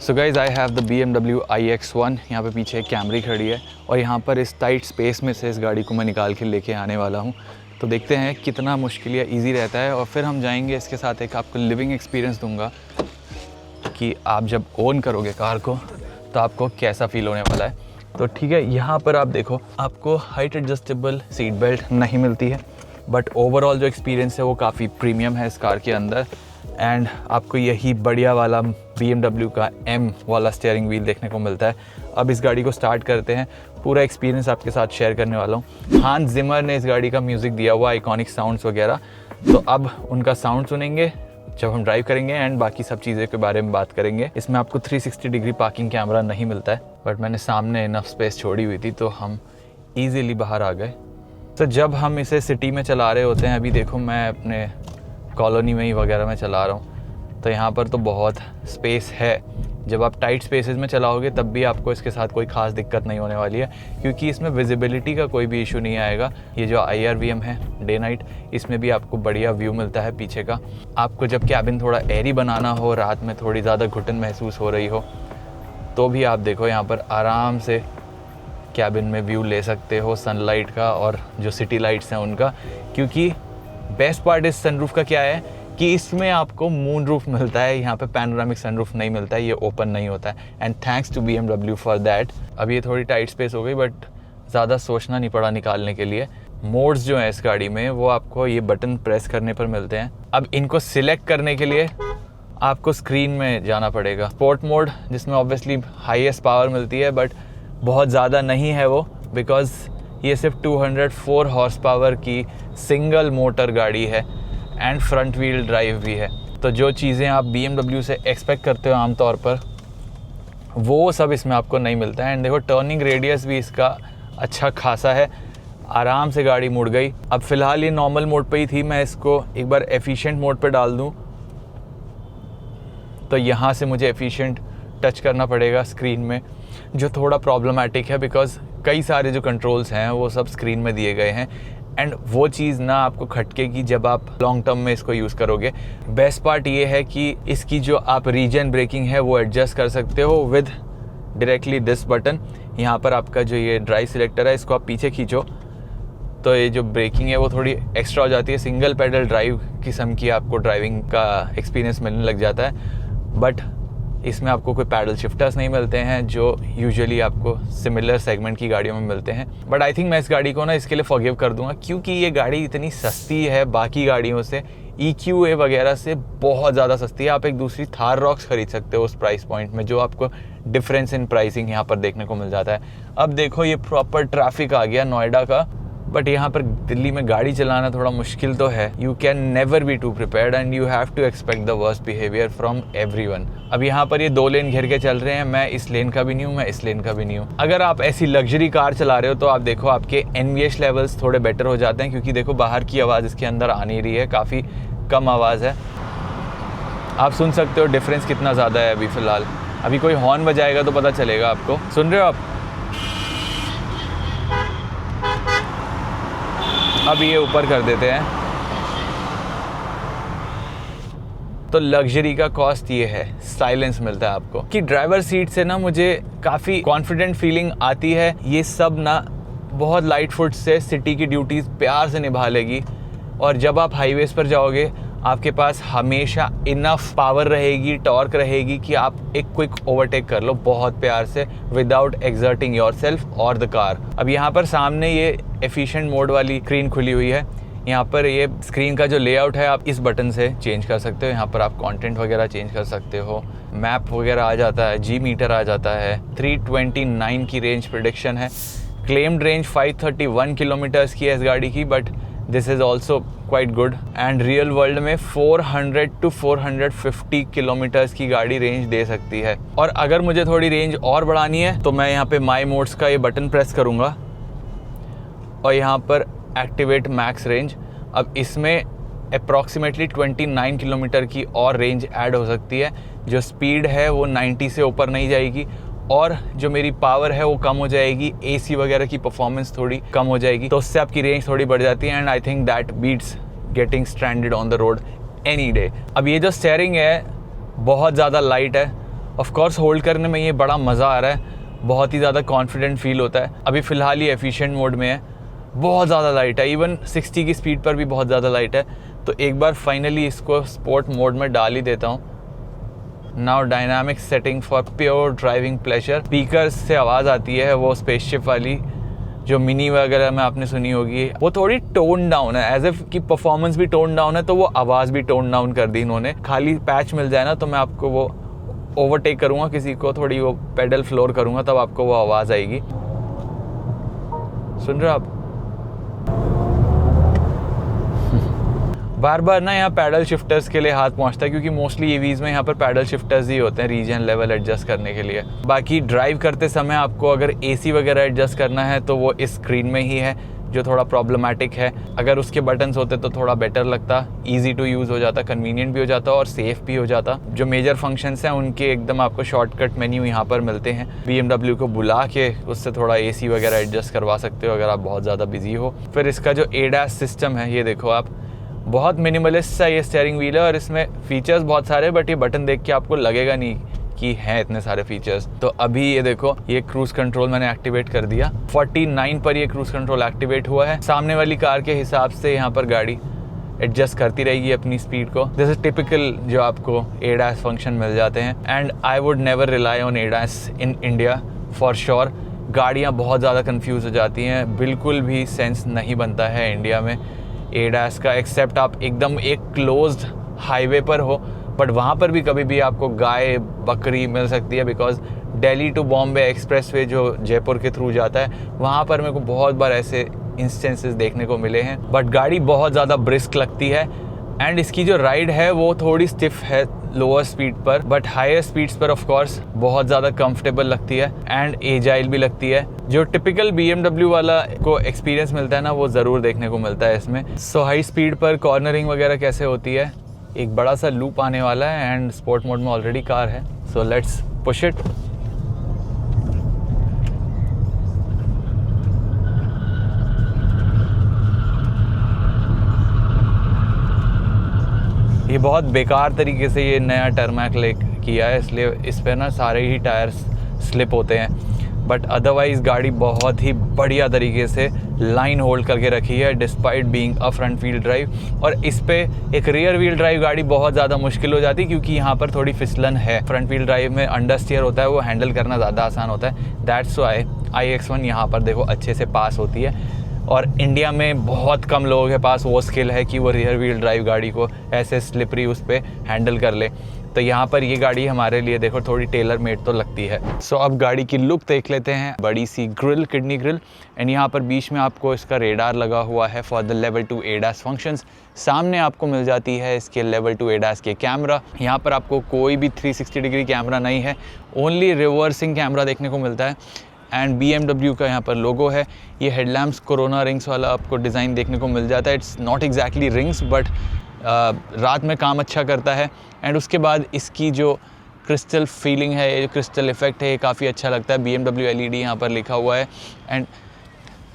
So guys I have the BMW iX1। यहाँ पे पीछे एक कैमरी खड़ी है और यहाँ पर इस टाइट स्पेस में से इस गाड़ी को मैं निकाल के लेके आने वाला हूँ। तो देखते हैं कितना मुश्किल या ईजी रहता है और फिर हम जाएंगे इसके साथ एक आपको लिविंग एक्सपीरियंस दूंगा कि आप जब ओन करोगे कार को तो आपको कैसा फील होने वाला है। तो ठीक है, यहाँ पर आप देखो आपको हाइट एडजस्टेबल सीट बेल्ट नहीं मिलती है, बट ओवरऑल जो एक्सपीरियंस है वो काफ़ी प्रीमियम है इस कार के अंदर। एंड आपको यही बढ़िया वाला BMW का M वाला स्टीयरिंग व्हील देखने को मिलता है। अब इस गाड़ी को स्टार्ट करते हैं, पूरा एक्सपीरियंस आपके साथ शेयर करने वाला हूँ। हांस जिमर ने इस गाड़ी का म्यूज़िक दिया हुआ, आइकॉनिक साउंड्स वगैरह, तो अब उनका साउंड सुनेंगे जब हम ड्राइव करेंगे एंड बाकी सब चीज़ें के बारे में बात करेंगे। इसमें आपको 360 डिग्री पार्किंग कैमरा नहीं मिलता है, बट मैंने सामने इनफ स्पेस छोड़ी हुई थी तो हम ईजीली बाहर आ गए। तो जब हम इसे सिटी में चला रहे होते हैं, अभी देखो मैं अपने कॉलोनी में ही वगैरह में चला रहा हूँ, तो यहाँ पर तो बहुत स्पेस है। जब आप टाइट स्पेसेस में चलाओगे तब भी आपको इसके साथ कोई ख़ास दिक्कत नहीं होने वाली है, क्योंकि इसमें विजिबिलिटी का कोई भी इशू नहीं आएगा। ये जो IRVM है डे नाइट, इसमें भी आपको बढ़िया व्यू मिलता है पीछे का। आपको जब कैबिन थोड़ा एयरी बनाना हो, रात में थोड़ी ज़्यादा घुटन महसूस हो रही हो, तो भी आप देखो यहाँ पर आराम से कैबिन में व्यू ले सकते हो सनलाइट का और जो सिटी लाइट्स हैं उनका। क्योंकि बेस्ट पार्ट इस सनरूफ का क्या है कि इसमें आपको मून रूफ मिलता है, यहाँ पे पैनोरामिक सनरूफ नहीं मिलता है, ये ओपन नहीं होता है। And thanks to BMW for that. अब ये थोड़ी टाइट स्पेस हो गई, बट ज़्यादा सोचना नहीं पड़ा निकालने के लिए। मोड्स जो हैं इस गाड़ी में वो आपको ये बटन प्रेस करने पर मिलते हैं। अब इनको सिलेक्ट करने के लिए आपको स्क्रीन में जाना पड़ेगा। स्पोर्ट मोड, जिसमें ऑब्वियसली हाईएस्ट पावर मिलती है, बट बहुत ज़्यादा नहीं है वो, बिकॉज ये सिर्फ 204 हॉर्स पावर की सिंगल मोटर गाड़ी है एंड फ्रंट व्हील ड्राइव भी है। तो जो चीज़ें आप BMW से एक्सपेक्ट करते हो आमतौर पर, वो सब इसमें आपको नहीं मिलता है। एंड देखो टर्निंग रेडियस भी इसका अच्छा खासा है, आराम से गाड़ी मुड़ गई। अब फ़िलहाल ये नॉर्मल मोड पे ही थी, मैं इसको एक बार एफिशिएंट मोड पे डाल दूँ तो यहाँ से मुझे एफिशिएंट टच करना पड़ेगा स्क्रीन में, जो थोड़ा प्रॉब्लमेटिक है, बिकॉज कई सारे जो कंट्रोल्स हैं वो सब स्क्रीन में दिए गए हैं एंड वो चीज़ ना आपको खटकेगी जब आप लॉन्ग टर्म में इसको यूज़ करोगे। बेस्ट पार्ट ये है कि इसकी जो आप रीजन ब्रेकिंग है वो एडजस्ट कर सकते हो विद डायरेक्टली दिस बटन। यहाँ पर आपका जो ये ड्राइव सिलेक्टर है, इसको आप पीछे खींचो तो ये जो ब्रेकिंग है वो थोड़ी एक्स्ट्रा हो जाती है। सिंगल पेडल ड्राइव किस्म की आपको ड्राइविंग का एक्सपीरियंस मिलने लग जाता है, बट इसमें आपको कोई पैडल शिफ्टर्स नहीं मिलते हैं जो यूजुअली आपको सिमिलर सेगमेंट की गाड़ियों में मिलते हैं। बट आई थिंक मैं इस गाड़ी को ना इसके लिए फॉरगिव कर दूंगा, क्योंकि ये गाड़ी इतनी सस्ती है बाकी गाड़ियों से, EQA वगैरह से बहुत ज़्यादा सस्ती है। आप एक दूसरी थार रॉक्स खरीद सकते हो उस प्राइस पॉइंट में, जो आपको डिफरेंस इन प्राइसिंग यहाँ पर देखने को मिल जाता है। अब देखो ये प्रॉपर ट्रैफिक आ गया नोएडा का, बट यहाँ पर दिल्ली में गाड़ी चलाना थोड़ा मुश्किल तो है। You can never be too prepared and you have to expect the worst behaviour from everyone. अब यहाँ पर ये 2 लेन घेर के चल रहे हैं, मैं इस लेन का भी नहीं हूँ, मैं इस लेन का भी नहीं हूँ। अगर आप ऐसी लग्जरी कार चला रहे हो तो आप देखो आपके NVH लेवल्स थोड़े बेटर हो जाते हैं, क्योंकि देखो बाहर की आवाज़ इसके अंदर आ नहीं रही है, काफ़ी कम आवाज़ है। आप सुन सकते हो डिफरेंस कितना ज़्यादा है अभी फ़िलहाल। अभी कोई हॉर्न बजाएगा तो पता चलेगा आपको। सुन रहे हो आप? अब ये ऊपर कर देते हैं। तो लग्जरी का कॉस्ट ये है, साइलेंस मिलता है आपको कि ड्राइवर सीट से ना मुझे काफ़ी कॉन्फिडेंट फीलिंग आती है। ये सब ना बहुत लाइट फुट से सिटी की ड्यूटीज़ प्यार से निभा लेगी, और जब आप हाईवेज़ पर जाओगे आपके पास हमेशा इनफ पावर रहेगी, टॉर्क रहेगी कि आप एक क्विक ओवरटेक कर लो बहुत प्यार से, विदाउट एक्सर्टिंग योरसेल्फ और द कार। अब यहाँ पर सामने ये एफिशिएंट मोड वाली स्क्रीन खुली हुई है। यहाँ पर ये स्क्रीन का जो लेआउट है आप इस बटन से चेंज कर सकते हो। यहाँ पर आप कंटेंट वगैरह चेंज कर सकते हो, मैप वगैरह आ जाता है, G मीटर आ जाता है। 329 की रेंज प्रेडिक्शन है, क्लेम्ड रेंज 531 किलोमीटर्स की है इस गाड़ी की, but this is also quite good. And real world में 400 to 450 किलोमीटर्स की गाड़ी रेंज दे सकती है। और अगर मुझे थोड़ी रेंज और बढ़ानी है तो मैं यहाँ पे माई मोड्स का ये बटन प्रेस करूँगा और यहाँ पर एक्टिवेट मैक्स रेंज। अब इसमें अप्रॉक्सीमेटली 29 किलोमीटर की और रेंज ऐड हो सकती है। जो स्पीड है वो 90 से ऊपर नहीं जाएगी, और जो मेरी पावर है वो कम हो जाएगी, AC वगैरह की परफॉर्मेंस थोड़ी कम हो जाएगी, तो उससे आपकी रेंज थोड़ी बढ़ जाती है। And I think that beats getting stranded on the road any day. अब ये जो स्टीयरिंग है बहुत ज़्यादा लाइट है ऑफ कोर्स होल्ड करने में ये बड़ा मज़ा आ रहा है, बहुत ही ज़्यादा कॉन्फिडेंट फील होता है। अभी फ़िलहाल ये एफिशिएंट मोड में है, बहुत ज़्यादा लाइट है, इवन 60 की स्पीड पर भी बहुत ज़्यादा लाइट है। तो एक बार फाइनली इसको स्पोर्ट मोड में डाल ही देता हूँ। Now dynamic setting for pure driving pleasure. Speakers से आवाज़ आती है, वो स्पेसशिप वाली जो मिनी वगैरह में आपने सुनी होगी, वो थोड़ी टोन डाउन है, एज एफ की परफॉर्मेंस भी टोन डाउन है, तो वो आवाज़ भी टोन डाउन कर दी इन्होंने। खाली पैच मिल जाए ना तो मैं आपको वो ओवरटेक करूँगा किसी को, थोड़ी वो पेडल फ्लोर करूँगा, तब आपको वो आवाज़ आएगी। सुन रहे हो आप? बार बार ना यहाँ पैडल शिफ्टर्स के लिए हाथ पहुँचता है, क्योंकि मोस्टली ईवीज़ में यहाँ पर पैडल शिफ्टर्स ही होते हैं रीजन लेवल एडजस्ट करने के लिए। बाकी ड्राइव करते समय आपको अगर एसी वगैरह एडजस्ट करना है तो वो इस स्क्रीन में ही है, जो थोड़ा प्रॉब्लमेटिक है। अगर उसके बटन्स होते तो थोड़ा बेटर लगता, ईजी टू यूज़ हो जाता, कन्वीनियंट भी हो जाता और सेफ़ भी हो जाता। जो मेजर फंक्शंस हैं उनके एकदम आपको शॉर्टकट मेन्यू यहाँ पर मिलते हैं। BMW को बुला के उससे थोड़ा एसी वगैरह एडजस्ट करवा सकते हो अगर आप बहुत ज़्यादा बिजी हो। फिर इसका जो ADAS सिस्टम है, ये देखो आप, बहुत मिनिमलिस्ट सा ये स्टीयरिंग व्हील है और इसमें फीचर्स बहुत सारे, बट ये बटन देख के आपको लगेगा नहीं कि हैं इतने सारे फीचर्स। तो अभी ये देखो, ये क्रूज कंट्रोल मैंने एक्टिवेट कर दिया। 49 पर ये क्रूज कंट्रोल एक्टिवेट हुआ है। सामने वाली कार के हिसाब से यहाँ पर गाड़ी एडजस्ट करती रहेगी अपनी स्पीड को। दिस इज टिपिकल जो आपको ADAS फंक्शन मिल जाते हैं, and I would never rely on ADAS in India for sure. गाड़ियाँ बहुत ज़्यादा कन्फ्यूज़ हो जाती हैं, बिल्कुल भी सेंस नहीं बनता है इंडिया में ADAS का, एक्सेप्ट आप एकदम एक क्लोज्ड हाईवे पर हो, बट वहाँ पर भी कभी भी आपको गाय बकरी मिल सकती है, because Delhi to Bombay expressway जो जयपुर के थ्रू जाता है, वहाँ पर मेरे को बहुत बार ऐसे इंस्टेंसेस देखने को मिले हैं। बट गाड़ी बहुत ज़्यादा ब्रिस्क लगती है, एंड इसकी जो राइड है वो थोड़ी स्टिफ है लोअर स्पीड पर, बट हायर स्पीड्स पर ऑफ कोर्स बहुत ज़्यादा कंफर्टेबल लगती है एंड एजाइल भी लगती है। जो टिपिकल BMW वाला को एक्सपीरियंस मिलता है ना, वो ज़रूर देखने को मिलता है इसमें। सो हाई स्पीड पर कॉर्नरिंग वगैरह कैसे होती है, एक बड़ा सा लूप आने वाला है एंड स्पोर्ट मोड में ऑलरेडी कार है, सो लेट्स पुश इट। ये बहुत बेकार तरीके से ये नया टर्मैक किया है, इसलिए इस पे ना सारे ही टायर्स स्लिप होते हैं, बट अदरवाइज़ गाड़ी बहुत ही बढ़िया तरीके से लाइन होल्ड करके रखी है despite being a front wheel drive. और इस पे एक रियर व्हील ड्राइव गाड़ी बहुत ज़्यादा मुश्किल हो जाती है, क्योंकि यहाँ पर थोड़ी फिसलन है। फ्रंट व्हील ड्राइव में अंडर स्टीयर होता है, वो हैंडल करना ज़्यादा आसान होता है। दैट्स व्हाई iX1 यहाँ पर देखो अच्छे से पास होती है, और इंडिया में बहुत कम लोगों के पास वो स्किल है कि वो रियर व्हील ड्राइव गाड़ी को ऐसे स्लिपरी उस पर हैंडल कर ले। तो यहाँ पर ये गाड़ी हमारे लिए देखो थोड़ी टेलर मेड तो लगती है। सो अब गाड़ी की लुक देख लेते हैं। बड़ी सी ग्रिल, किडनी ग्रिल, एंड यहाँ पर बीच में आपको इसका रेडार लगा हुआ है for the level 2 ADAS functions. सामने आपको मिल जाती है इसके लेवल 2 ADAS के कैमरा। यहाँ पर आपको कोई भी 360 डिग्री कैमरा नहीं है, ओनली रिवर्सिंग कैमरा देखने को मिलता है, एंड BMW का यहाँ पर लोगो है। ये हेडलैम्प्स कोरोना रिंग्स वाला आपको डिज़ाइन देखने को मिल जाता है। It's not exactly rings, but रात में काम अच्छा करता है। एंड उसके बाद इसकी जो क्रिस्टल फीलिंग है, ये क्रिस्टल इफेक्ट है, ये काफ़ी अच्छा लगता है। BMW LED यहाँ पर लिखा हुआ है, एंड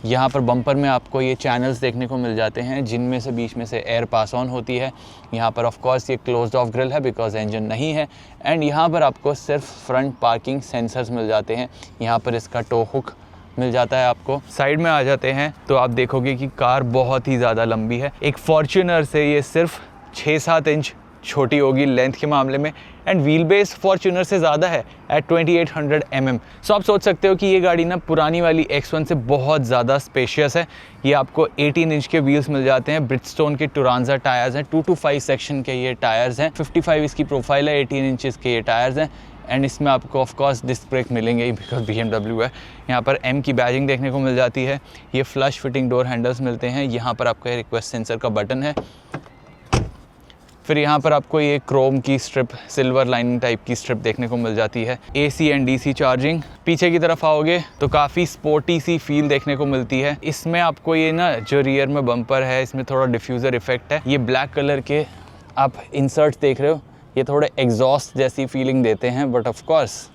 यहाँ पर बम्पर में आपको ये चैनल्स देखने को मिल जाते हैं, जिनमें से बीच में से एयर पास ऑन होती है। यहाँ पर ऑफ कोर्स ये क्लोज्ड ऑफ ग्रिल है बिकॉज इंजन नहीं है, एंड यहाँ पर आपको सिर्फ फ्रंट पार्किंग सेंसर्स मिल जाते हैं। यहाँ पर इसका टो हुक मिल जाता है आपको। साइड में आ जाते हैं तो आप देखोगे कि कार बहुत ही ज़्यादा लंबी है। एक फॉर्च्यूनर से ये सिर्फ 6-7 इंच छोटी होगी लेंथ के मामले में, एंड व्हील बेस फॉर्च्यूनर से ज़्यादा है एट 2800 mm। सो आप सोच सकते हो कि ये गाड़ी ना पुरानी वाली X1 से बहुत ज़्यादा स्पेशियस है। ये आपको 18 इंच के व्हील्स मिल जाते हैं, ब्रिजस्टोन के टुरांजा टायर्स हैं, 2-5 सेक्शन के ये टायर्स हैं, 55 इसकी प्रोफाइल है, 18 इंचज़ के ये टायर्स हैं, एंड इसमें आपको ऑफ कोर्स डिस्क ब्रेक मिलेंगे ही बिकॉज BMW है। यहाँ पर M की बैजिंग देखने को मिल जाती है। ये फ्लश फिटिंग डोर हैंडल्स मिलते हैं। यहाँ पर आपका रिक्वेस्ट सेंसर का बटन है। फिर यहाँ पर आपको ये क्रोम की स्ट्रिप, सिल्वर लाइनिंग टाइप की स्ट्रिप देखने को मिल जाती है। AC and DC charging. पीछे की तरफ आओगे तो काफ़ी स्पोर्टी सी फील देखने को मिलती है। इसमें आपको ये ना जो रियर में बम्पर है, इसमें थोड़ा डिफ्यूज़र इफेक्ट है। ये ब्लैक कलर के आप इंसर्ट्स देख रहे हो, ये थोड़े एग्जॉस्ट जैसी फीलिंग देते हैं, but of course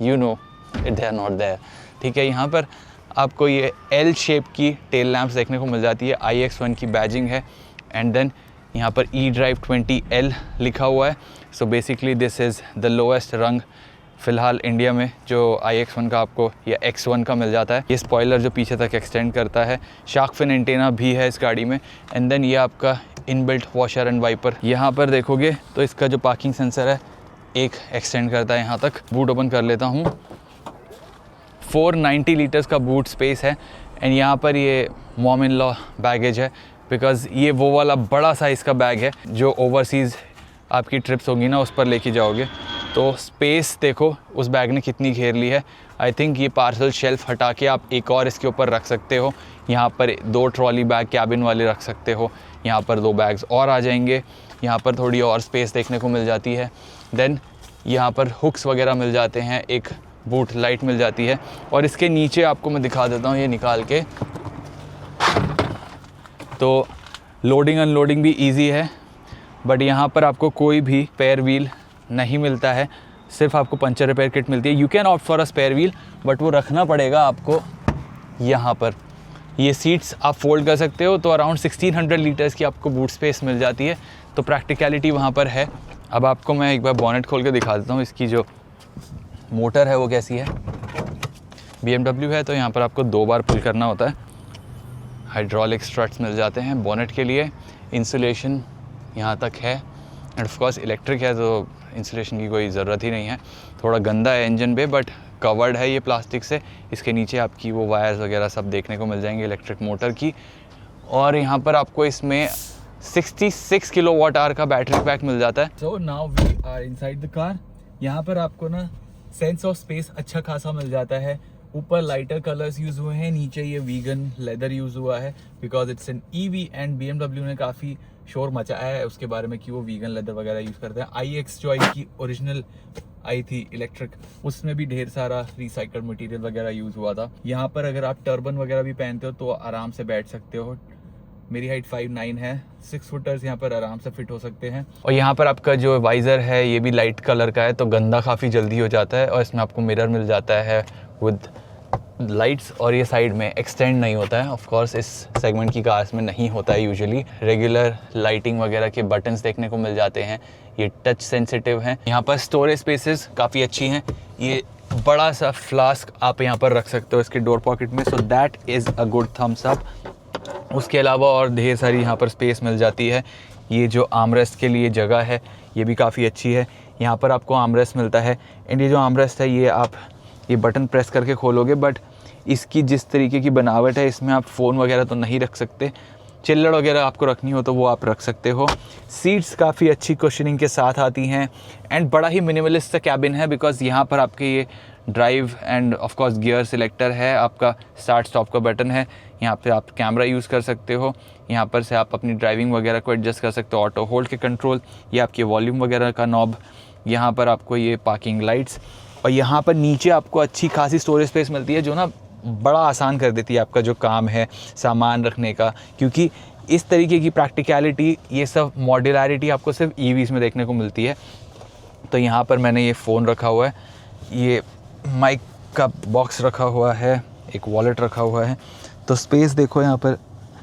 you know they are not there. ठीक है, यहाँ पर आपको ये L शेप की टेल लैम्प्स देखने को मिल जाती है। iX1 की बैजिंग है, एंड देन यहाँ पर eDrive 20L लिखा हुआ है। So basically this is the lowest रंग फ़िलहाल इंडिया में जो iX1 का आपको या X1 का मिल जाता है। ये स्पॉइलर जो पीछे तक एक्सटेंड करता है, शार्क फिन एंटेना भी है इस गाड़ी में, एंड देन ये आपका इनबिल्ट वॉशर एंड वाइपर। यहाँ पर देखोगे तो इसका जो पार्किंग सेंसर है एक एक्सटेंड करता है यहाँ तक। बूट ओपन कर लेता हूँ, 490 लीटर्स का बूट स्पेस है, एंड यहाँ पर ये मॉम इन लॉ बैगेज है, बिकॉज़ ये वो वाला बड़ा साइज़ का बैग है जो ओवरसीज़ आपकी ट्रिप्स होंगी ना उस पर लेके जाओगे। तो स्पेस देखो उस बैग ने कितनी घेर ली है। आई थिंक ये पार्सल शेल्फ हटा के आप एक और इसके ऊपर रख सकते हो। यहाँ पर 2 ट्रॉली बैग कैबिन वाले रख सकते हो, यहाँ पर 2 बैग्स और आ जाएंगे। यहाँ पर थोड़ी और स्पेस देखने को मिल जाती है। देन यहाँ पर हुक्स वगैरह मिल जाते हैं, एक बूट लाइट मिल जाती है, और इसके नीचे आपको मैं दिखा देता हूँ ये निकाल के। तो लोडिंग अनलोडिंग भी इजी है, बट यहाँ पर आपको कोई भी स्पेयर व्हील नहीं मिलता है, सिर्फ आपको पंचर रिपेयर किट मिलती है। You can opt for a spare wheel, but वो रखना पड़ेगा आपको यहाँ पर। ये सीट्स आप फोल्ड कर सकते हो, तो अराउंड 1600 लीटर्स की आपको बूट स्पेस मिल जाती है, तो प्रैक्टिकलिटी वहाँ पर है। अब आपको मैं एक बार बॉनेट खोल के दिखा देता हूँ, इसकी जो मोटर है वो कैसी है। BMW है तो यहाँ पर आपको 2 बार पुल करना होता है। हाइड्रोलिक स्ट्रट्स मिल जाते हैं बॉनेट के लिए, इंसुलेशन यहाँ तक है, एंड ऑफ कोर्स इलेक्ट्रिक है तो इंसुलेशन की कोई ज़रूरत ही नहीं है। थोड़ा गंदा है इंजन पे, बट कवर्ड है ये प्लास्टिक से। इसके नीचे आपकी वो वायर्स वगैरह सब देखने को मिल जाएंगे इलेक्ट्रिक मोटर की। और यहाँ पर आपको इसमें 66 किलोवाट आवर का बैटरी पैक मिल जाता है। So now we are inside the car. यहाँ पर आपको ना सेंस ऑफ स्पेस अच्छा खासा मिल जाता है। ऊपर लाइटर कलर्स यूज़ हुए हैं, नीचे ये वीगन लेदर यूज़ हुआ है, because it's an EV, and BMW ने काफ़ी शोर मचाया है उसके बारे में कि वो वीगन लेदर वगैरह यूज़ करते हैं। iX जो इनकी ओरिजिनल आई थी इलेक्ट्रिक, उसमें भी ढेर सारा रिसाइकल्ड मटेरियल वगैरह यूज़ हुआ था। यहाँ पर अगर आप टर्बन वगैरह भी पहनते हो तो आराम से बैठ सकते हो। मेरी हाइट 5'9" है, 6 फुटर्स यहाँ पर आराम से फिट हो सकते हैं। और यहाँ पर आपका जो वाइज़र है ये भी लाइट कलर का है, तो गंदा काफ़ी जल्दी हो जाता है। और इसमें आपको मिरर मिल जाता है विद लाइट्स, और ये साइड में एक्सटेंड नहीं होता है। ऑफ कोर्स इस सेगमेंट की कार्स में नहीं होता है यूजुअली। रेगुलर लाइटिंग वगैरह के बटन्स देखने को मिल जाते हैं, ये टच सेंसिटिव हैं। यहाँ पर स्टोरेज स्पेसेस काफ़ी अच्छी हैं। ये बड़ा सा फ्लास्क आप यहाँ पर रख सकते हो इसके डोर पॉकेट में, so that is a good thumbs up. उसके अलावा और ढेर सारी यहाँ पर स्पेस मिल जाती है। ये जो आर्मरेस्ट के लिए जगह है ये भी काफ़ी अच्छी है। यहाँ पर आपको आर्मरेस्ट मिलता है, एंड ये जो आर्मरेस्ट है ये आप ये बटन प्रेस करके खोलोगे, बट इसकी जिस तरीके की बनावट है इसमें आप फ़ोन वगैरह तो नहीं रख सकते। चिल्लड़ वगैरह आपको रखनी हो तो वो आप रख सकते हो। सीट्स काफ़ी अच्छी कुशनिंग के साथ आती हैं, एंड बड़ा ही मिनिमलिस्ट सा कैबिन है, बिकॉज़ यहाँ पर आपके ये drive end of course gear selector है, आपका स्टार्ट स्टॉप का बटन है, यहाँ पे आप कैमरा यूज़ कर सकते हो, यहाँ पर से आप अपनी ड्राइविंग वगैरह को एडजस्ट कर सकते हो, ऑटो होल्ड के कंट्रोल, ये आपके वॉल्यूम वगैरह का नॉब, यहाँ पर आपको ये पार्किंग लाइट्स, और यहाँ पर नीचे आपको अच्छी खासी स्टोरेज स्पेस मिलती है जो ना बड़ा आसान कर देती है आपका जो काम है सामान रखने का, क्योंकि इस तरीके की प्रैक्टिकलिटी, ये सब मॉड्यूलरिटी आपको सिर्फ EVs में देखने को मिलती है। तो यहाँ पर मैंने ये फ़ोन रखा हुआ है, ये माइक का बॉक्स रखा हुआ है, एक वॉलेट रखा हुआ है, तो स्पेस देखो यहाँ पर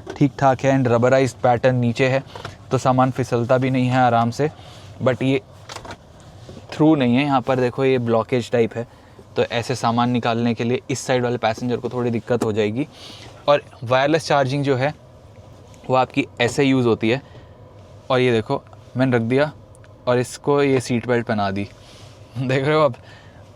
ठीक ठाक है, एंड रबराइज्ड पैटर्न नीचे है तो सामान फिसलता भी नहीं है आराम से। बट ये थ्रू नहीं है, यहाँ पर देखो ये ब्लॉकेज टाइप है, तो ऐसे सामान निकालने के लिए इस साइड वाले पैसेंजर को थोड़ी दिक्कत हो जाएगी। और वायरलेस चार्जिंग जो है वो आपकी ऐसे यूज़ होती है, और ये देखो मैंने रख दिया और इसको ये सीट बेल्ट पहना दी, देख रहे हो आप।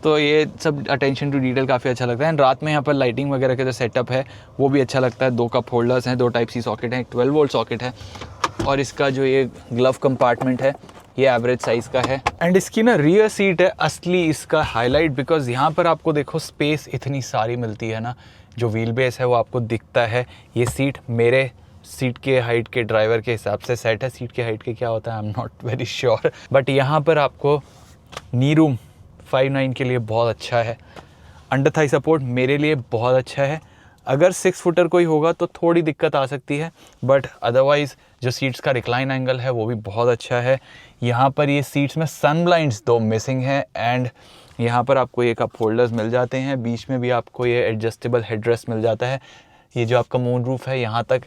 तो ये सब अटेंशन टू डिटेल काफ़ी अच्छा लगता है। एंड रात में यहाँ पर लाइटिंग वगैरह का जो सेटअप है वो भी अच्छा लगता है। 2 कप होल्डर्स हैं, 2 Type-C सॉकेट हैं, 12 वोल्ट सॉकेट है, और इसका जो ये ग्लव कंपार्टमेंट है ये एवरेज साइज़ का है। एंड इसकी ना रियर सीट है असली इसका हाईलाइट, बिकॉज यहाँ पर आपको देखो स्पेस इतनी सारी मिलती है ना, जो व्हील बेस है वो आपको दिखता है। ये सीट मेरे सीट के हाइट के ड्राइवर के हिसाब से सेट है। सीट के हाइट के क्या होता है I am not very sure, but यहाँ पर आपको नी रूम 5'9" के लिए बहुत अच्छा है। अंडर थाई सपोर्ट मेरे लिए बहुत अच्छा है। अगर 6 फुटर कोई होगा तो थोड़ी दिक्कत आ सकती है, बट अदरवाइज़ जो सीट्स का रिक्लाइन एंगल है वो भी बहुत अच्छा है। यहाँ पर ये सीट्स में सन ब्लाइंड्स 2 मिसिंग है, एंड यहाँ पर आपको ये कप होल्डर्स मिल जाते हैं। बीच में भी आपको ये एडजस्टेबल हेडरेस्ट मिल जाता है। ये जो आपका मून रूफ है यहाँ तक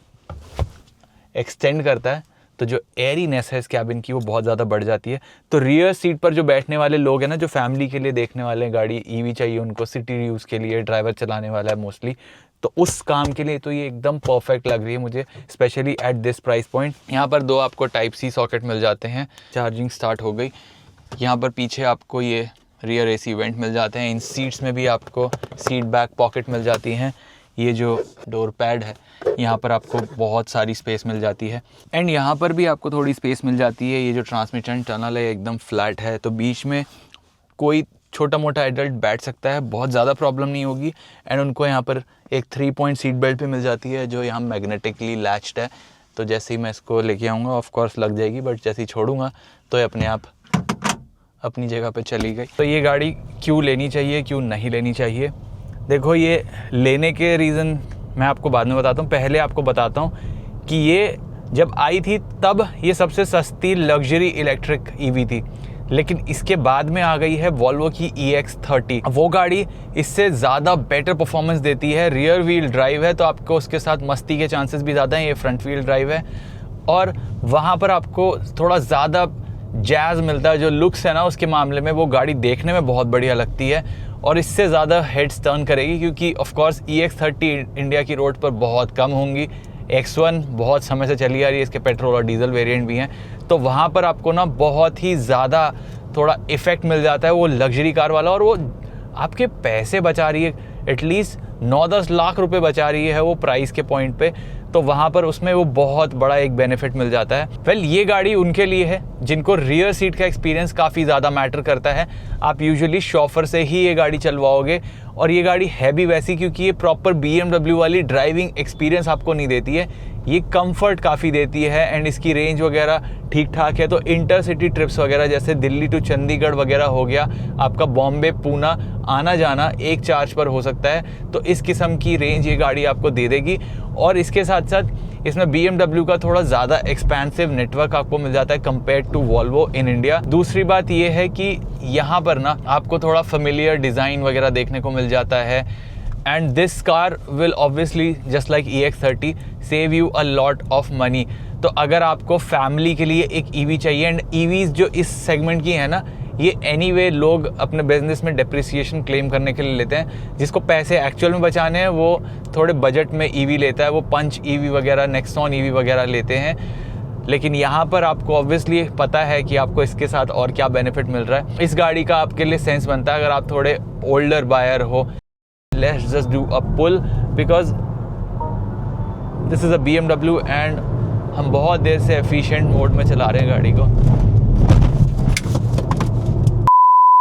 एक्सटेंड करता है, तो तो जो एरीनेस है इस कैबिन की वो बहुत ज़्यादा बढ़ जाती है। तो रियर सीट पर जो बैठने वाले लोग हैं ना, जो फैमिली के लिए देखने वाले हैं, गाड़ी ईवी चाहिए उनको, सिटी यूज़ के लिए, ड्राइवर चलाने वाला है मोस्टली, तो उस काम के लिए तो ये एकदम परफेक्ट लग रही है मुझे, specially at this price point. यहाँ पर 2 आपको टाइप सी सॉकेट मिल जाते हैं, चार्जिंग स्टार्ट हो गई। यहाँ पर पीछे आपको ये रियर एसी वेंट मिल जाते हैं। इन सीट्स में भी आपको सीट बैक पॉकेट मिल जाती हैं। ये जो डोर पैड है यहाँ पर आपको बहुत सारी स्पेस मिल जाती है, एंड यहाँ पर भी आपको थोड़ी स्पेस मिल जाती है। ये जो ट्रांसमिशन टनल है एकदम फ्लैट है, तो बीच में कोई छोटा मोटा एडल्ट बैठ सकता है, बहुत ज़्यादा प्रॉब्लम नहीं होगी। एंड उनको यहाँ पर एक 3 पॉइंट सीट बेल्ट भी मिल जाती है जो यहाँ मैग्नेटिकली लैच्ड है। तो जैसे ही मैं इसको लेके आऊँगा ऑफ कोर्स लग जाएगी, बट जैसे ही छोड़ूंगा तो ये अपने आप अपनी जगह पे चली गई। तो ये गाड़ी क्यों लेनी चाहिए, क्यों नहीं लेनी चाहिए? देखो, ये लेने के रीज़न मैं आपको बाद में बताता हूँ। पहले आपको बताता हूँ कि ये जब आई थी तब ये सबसे सस्ती लग्जरी इलेक्ट्रिक ईवी थी, लेकिन इसके बाद में आ गई है वॉल्वो की EX30। वो गाड़ी इससे ज़्यादा बेटर परफॉर्मेंस देती है, रियर व्हील ड्राइव है तो आपको उसके साथ मस्ती के चांसेस भी ज़्यादा हैं। ये फ्रंट व्हील ड्राइव है और वहाँ पर आपको थोड़ा ज़्यादा जैज़ मिलता है। जो लुक्स है ना उसके मामले में वो गाड़ी देखने में बहुत बढ़िया लगती है और इससे ज़्यादा हेड्स टर्न करेगी, क्योंकि ऑफ कोर्स EX30 इंडिया की रोड पर बहुत कम होंगी। X1 बहुत समय से चली आ रही है, इसके पेट्रोल और डीजल वेरिएंट भी हैं, तो वहाँ पर आपको ना बहुत ही ज़्यादा थोड़ा इफ़ेक्ट मिल जाता है वो लग्जरी कार वाला, और वो आपके पैसे बचा रही है, एटलीस्ट 9-10 लाख रुपए बचा रही है वो प्राइस के पॉइंट पे, तो वहाँ पर उसमें वो बहुत बड़ा एक बेनिफिट मिल जाता है। वेल, ये गाड़ी उनके लिए है जिनको रियर सीट का एक्सपीरियंस काफ़ी ज़्यादा मैटर करता है। आप यूजुअली शॉफर से ही ये गाड़ी चलवाओगे, और ये गाड़ी है भी वैसी क्योंकि ये प्रॉपर BMW वाली ड्राइविंग एक्सपीरियंस आपको नहीं देती है, ये कंफर्ट काफ़ी देती है एंड इसकी रेंज वगैरह ठीक ठाक है। तो इंटरसिटी ट्रिप्स वगैरह जैसे दिल्ली टू चंडीगढ़ वगैरह हो गया, आपका बॉम्बे पूना आना जाना एक चार्ज पर हो सकता है, तो इस किस्म की रेंज ये गाड़ी आपको दे देगी। और इसके साथ साथ इसमें BMW का थोड़ा ज़्यादा एक्सपेंसिव नेटवर्क आपको मिल जाता है compare to Volvo in India. दूसरी बात ये है कि यहाँ पर ना आपको थोड़ा फेमिलियर डिज़ाइन वगैरह देखने को मिल जाता है, and this car will obviously just like EX30 save you a lot of money. तो अगर आपको फैमिली के लिए एक ईवी चाहिए, एंड ईवीज जो इस सेगमेंट की है ना, ये एनीवे लोग अपने बिजनेस में डेप्रिसिएशन क्लेम करने के लिए लेते हैं। जिसको पैसे एक्चुअल में बचाने हैं वो थोड़े बजट में ईवी लेता है, वो पंच ईवी वगैरह, नेक्सॉन ईवी वगैरह लेते हैं। लेकिन यहाँ पर आपको ऑब्वियसली पता है कि आपको इसके साथ और क्या बेनिफिट मिल रहा है। इस गाड़ी का आपके लिए सेंस बनता है अगर आप थोड़े ओल्डर बायर हो। Let's just do a pull because this is a BMW and हम बहुत देर से एफिशिएंट मोड में चला रहे हैं गाड़ी को।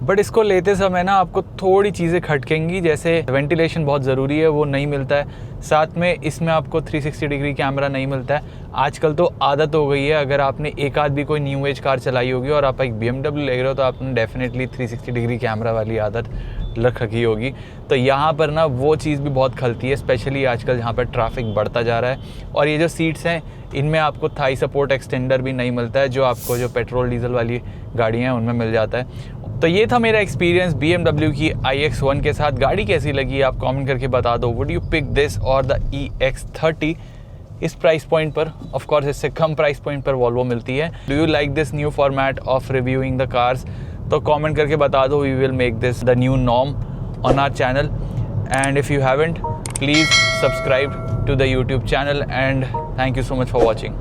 बट इसको लेते समय ना आपको थोड़ी चीज़ें खटकेंगी, जैसे वेंटिलेशन बहुत ज़रूरी है, वो नहीं मिलता है। साथ में इसमें आपको 360 डिग्री कैमरा नहीं मिलता है। आजकल तो आदत हो गई है, अगर आपने एक आध भी कोई न्यू एज कार चलाई होगी और आप एक BMW ले रहे हो तो आपने डेफिनेटली 360 डिग्री कैमरा वाली आदत रख रखी होगी। तो यहाँ पर ना वो चीज़ भी बहुत खलती है, स्पेशली आजकल जहाँ पर ट्रैफिक बढ़ता जा रहा है। और ये जो सीट्स हैं इनमें आपको थाई सपोर्ट एक्सटेंडर भी नहीं मिलता है, जो आपको जो पेट्रोल डीजल वाली गाड़ियाँ हैं उनमें मिल जाता है। तो ये था मेरा एक्सपीरियंस BMW की iX1 के साथ। गाड़ी कैसी लगी आप कमेंट करके बता दो। वुड यू पिक दिस और द EX30 इस प्राइस पॉइंट पर? ऑफ कोर्स इससे कम प्राइस पॉइंट पर वॉल्वो मिलती है। Do you like this new format of reviewing the cars? तो कमेंट करके बता दो। We will make this the new norm on our channel, and if you haven't please subscribe to the YouTube channel, and thank you so much for watching.